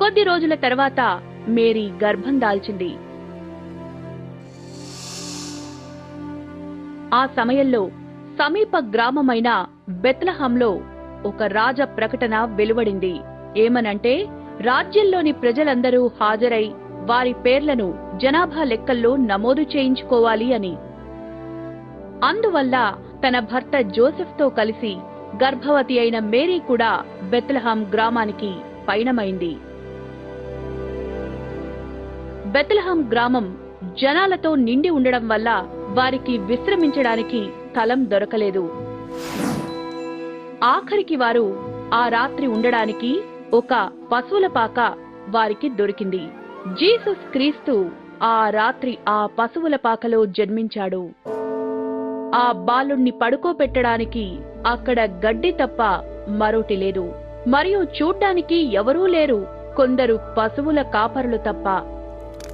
కొద్ది రోజుల తర్వాత మేరీ గర్భం దాల్చింది. ఆ సమయంలో సమీప గ్రామమైన బెత్లెహేంలో ఒక రాజ ప్రకటన వెలువడింది. ఏమనంటే, రాజ్యంలోని ప్రజలందరూ హాజరై వారి పేర్లను జనాభా లెక్కల్లో నమోదు చేయించుకోవాలి అని. అందువల్ల తన భర్త జోసెఫ్తో కలిసి గర్భవతి అయిన మేరీ కూడా బెత్లెహేం గ్రామానికి పయనమైంది. బెత్లెహేం గ్రామం జనాలతో నిండి ఉండడం వల్ల వారికి విశ్రమించడానికి స్థలం దొరకలేదు. ఆఖరికి వారు ఆ రాత్రి ఉండడానికి ఒక పశువుల పాక వారికి దొరికింది. జీసస్ క్రీస్తు ఆ రాత్రి ఆ పశువుల పాకలో జన్మించాడు. ఆ బాలుణ్ణి పడుకోపెట్టడానికి అక్కడ గడ్డి తప్ప మరోటి లేదు. మరియు చూడ్డానికి ఎవరూ లేరు, కొందరు పశువుల కాపరులు తప్ప.